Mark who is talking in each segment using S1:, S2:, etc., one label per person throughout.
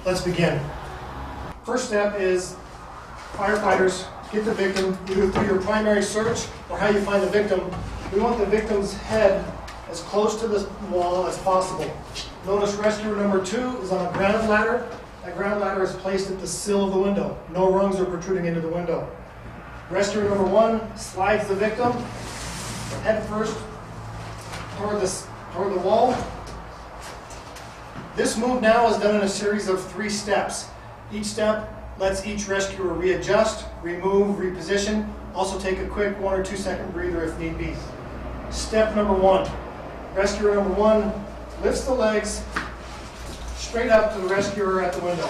S1: Let's begin. First step is firefighters get the victim either through your primary search or how you find the victim. We want the victim's head as close to the wall as possible. Notice rescuer number 2 is on a ground ladder. That ground ladder is placed at the sill of the window. No rungs are protruding into the window. Rescuer number 1 slides the victim head first toward the wall. This move now is done in a series of 3 steps. Each step lets each rescuer readjust, remove, reposition. Also take a quick 1 or 2 second breather if need be. Step number 1. Rescuer number 1 lifts the legs straight up to the rescuer at the window.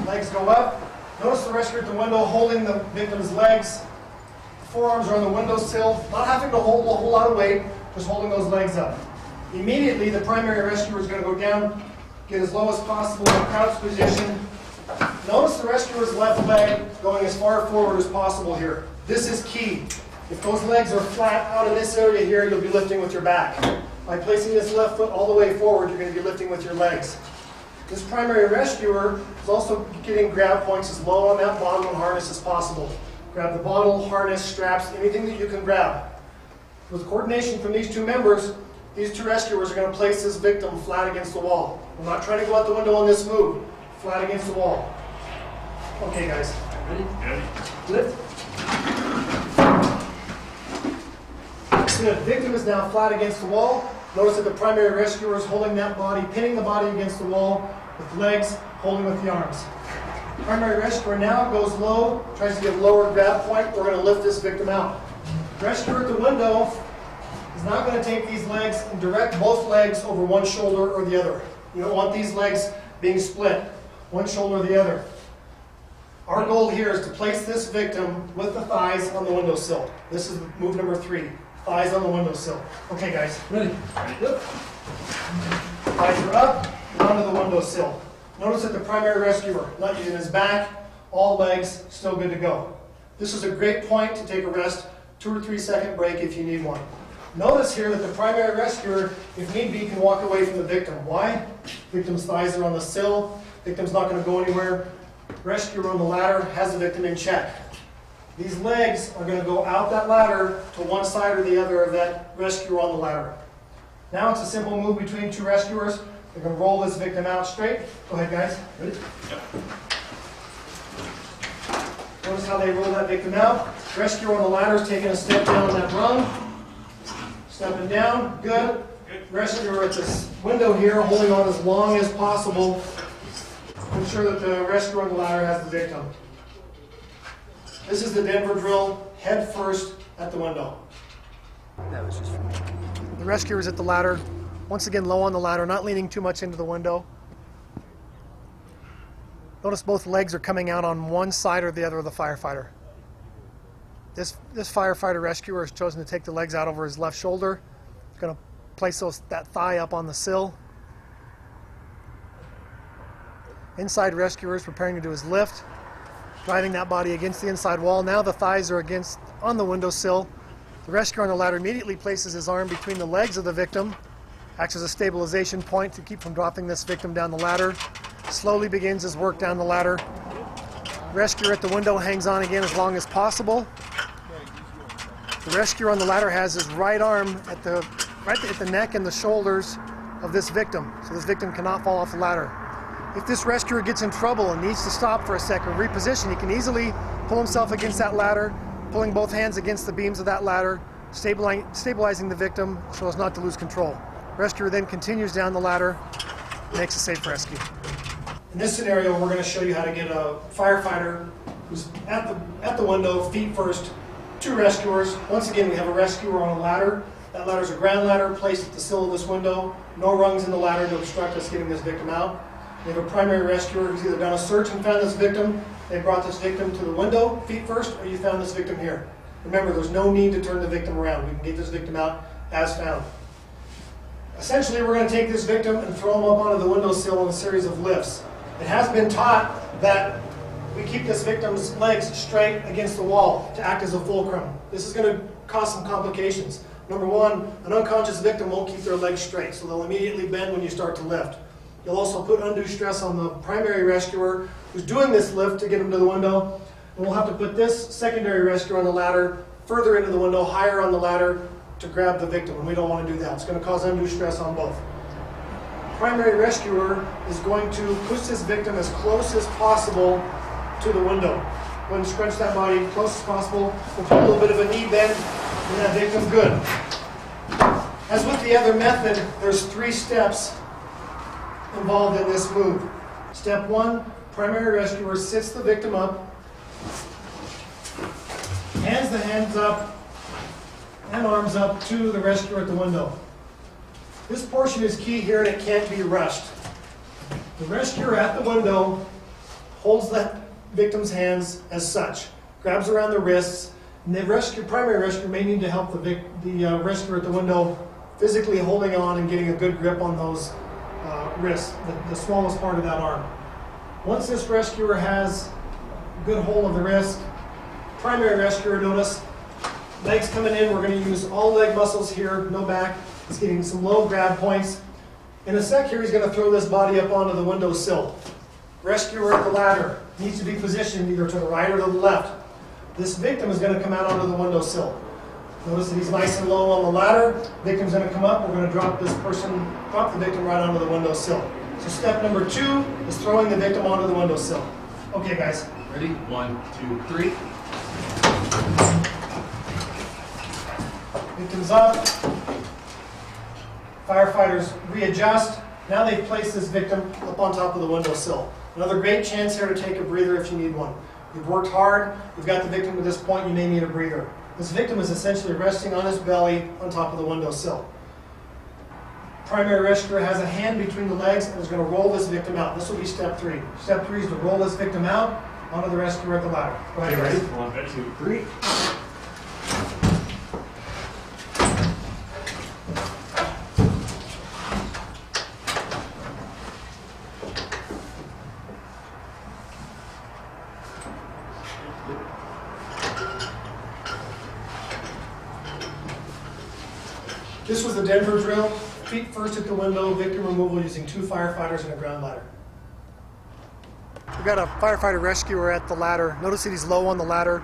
S1: Legs go up. Notice the rescuer at the window holding the victim's legs. Forearms are on the windowsill, not having to hold a whole lot of weight, just holding those legs up. Immediately, the primary rescuer is going to go down, get as low as possible in a crouch position. Notice the rescuer's left leg going as far forward as possible here. This is key. If those legs are flat out in this area here, you'll be lifting with your back. By placing this left foot all the way forward, you're going to be lifting with your legs. This primary rescuer is also getting grab points as low on that bottom harness as possible. Grab the bottle, harness, straps, anything that you can grab. With coordination from these 2 members, these 2 rescuers are going to place this victim flat against the wall. We're not trying to go out the window on this move. Flat against the wall. Okay, guys.
S2: Ready?
S1: Lift. So the victim is now flat against the wall. Notice that the primary rescuer is holding that body, pinning the body against the wall with legs, holding with the arms. Primary rescuer now goes low, tries to get a lower grab point. We're going to lift this victim out. Rescuer at the window is not going to take these legs and direct both legs over one shoulder or the other. You don't want these legs being split, one shoulder or the other. Our goal here is to place this victim with the thighs on the windowsill. This is move number 3, thighs on the windowsill. Okay, guys.
S2: Ready?
S1: Yep. Thighs are up and onto the windowsill. Notice that the primary rescuer, not using his back, all legs, still good to go. This is a great point to take a rest, 2 or 3 second break if you need one. Notice here that the primary rescuer, if need be, can walk away from the victim. Why? Victim's thighs are on the sill. Victim's not going to go anywhere. Rescuer on the ladder has the victim in check. These legs are going to go out that ladder to one side or the other of that rescuer on the ladder. Now it's a simple move between 2 rescuers. They're going to roll this victim out straight. Go ahead, guys. Ready?
S2: Yep.
S1: Notice how they roll that victim out. Rescuer on the ladder is taking a step down that rung. Stepping down. Good. Rescuer at this window here, holding on as long as possible to ensure that the rescuer on the ladder has the victim. This is the Denver drill, head first at the window. The rescuer is at the ladder, once again low on the ladder, not leaning too much into the window. Notice both legs are coming out on one side or the other of the firefighter. This firefighter rescuer has chosen to take the legs out over his left shoulder. He's going to place that thigh up on the sill. Inside rescuer is preparing to do his lift, driving that body against the inside wall. Now the thighs are on the windowsill. The rescuer on the ladder immediately places his arm between the legs of the victim, acts as a stabilization point to keep from dropping this victim down the ladder. Slowly begins his work down the ladder. Rescuer at the window hangs on again as long as possible. The rescuer on the ladder has his right arm at the neck and the shoulders of this victim, so this victim cannot fall off the ladder. If this rescuer gets in trouble and needs to stop for a second, reposition, he can easily pull himself against that ladder, pulling both hands against the beams of that ladder, stabilizing the victim so as not to lose control. Rescuer then continues down the ladder, makes a safe rescue. In this scenario, we're going to show you how to get a firefighter who's at the window, feet first, 2 rescuers. Once again, we have a rescuer on a ladder. That ladder is a ground ladder placed at the sill of this window. No rungs in the ladder to obstruct us getting this victim out. We have a primary rescuer who's either done a search and found this victim, they brought this victim to the window, feet first, or you found this victim here. Remember, there's no need to turn the victim around. We can get this victim out as found. Essentially, we're going to take this victim and throw him up onto the windowsill in a series of lifts. It has been taught that we keep this victim's legs straight against the wall to act as a fulcrum. This is going to cause some complications. Number one, an unconscious victim won't keep their legs straight, so they'll immediately bend when you start to lift. You'll also put undue stress on the primary rescuer who's doing this lift to get him to the window. And we'll have to put this secondary rescuer on the ladder further into the window, higher on the ladder to grab the victim. And we don't want to do that. It's going to cause undue stress on both. Primary rescuer is going to push this victim as close as possible to the window. Go ahead and scrunch that body as close as possible. We'll put a little bit of a knee bend, and that victim good. As with the other method, there's 3 steps involved in this move. Step 1, primary rescuer sits the victim up, hands the hands up and arms up to the rescuer at the window. This portion is key here and it can't be rushed. The rescuer at the window holds the victim's hands as such, grabs around the wrists, and the primary rescuer may need to help the rescuer at the window physically holding on and getting a good grip on those wrists, the smallest part of that arm. Once this rescuer has a good hold of the wrist, primary rescuer, notice, legs coming in, we're going to use all leg muscles here, no back. He's getting some low grab points. In a sec here, he's going to throw this body up onto the window sill. Rescuer at the ladder needs to be positioned either to the right or to the left. This victim is going to come out onto the window sill. Notice that he's nice and low on the ladder. Victim's going to come up. We're going to drop the victim right onto the window sill. So step number 2 is throwing the victim onto the window sill. Okay, guys.
S2: Ready? 1, 2, 3.
S1: Victim's up. Firefighters readjust. Now they've placed this victim up on top of the window sill. Another great chance here to take a breather if you need one. You've worked hard. You've got the victim to this point. You may need a breather. This victim is essentially resting on his belly on top of the window sill. Primary rescuer has a hand between the legs and is going to roll this victim out. This will be step 3. Step 3 is to roll this victim out onto the rescuer at the ladder. Go ahead,
S2: Ready?
S1: guys.
S2: 1, 2, 3.
S1: This was the Denver drill. Feet first at the window, victim removal using 2 firefighters and a ground ladder. We've got a firefighter rescuer at the ladder. Notice that he's low on the ladder.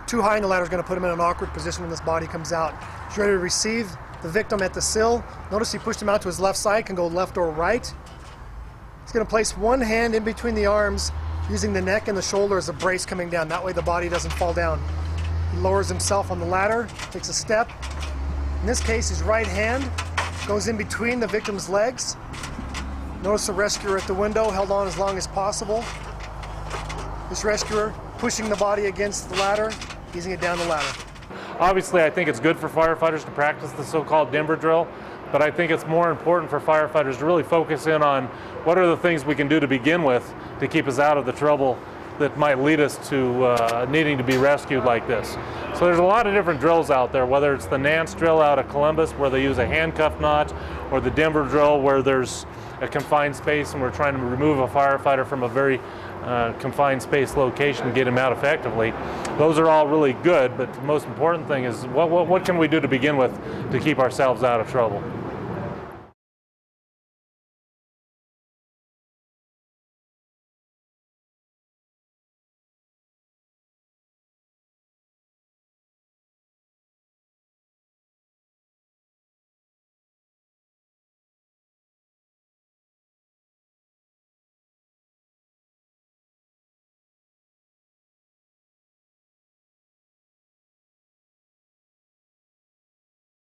S1: Too high in the ladder is going to put him in an awkward position when this body comes out. He's ready to receive the victim at the sill. Notice he pushed him out to his left side, can go left or right. He's going to place one hand in between the arms, using the neck and the shoulder as a brace coming down. That way the body doesn't fall down. He lowers himself on the ladder, takes a step. In this case, his right hand goes in between the victim's legs. Notice the rescuer at the window held on as long as possible. This rescuer pushing the body against the ladder, easing it down the ladder.
S3: Obviously, I think it's good for firefighters to practice the so-called Denver drill, but I think it's more important for firefighters to really focus in on what are the things we can do to begin with to keep us out of the trouble that might lead us to needing to be rescued like this. So there's a lot of different drills out there, whether it's the Nance drill out of Columbus where they use a handcuff knot, or the Denver drill where there's a confined space and we're trying to remove a firefighter from a very confined space location and get him out effectively. Those are all really good, but the most important thing is what can we do to begin with to keep ourselves out of trouble?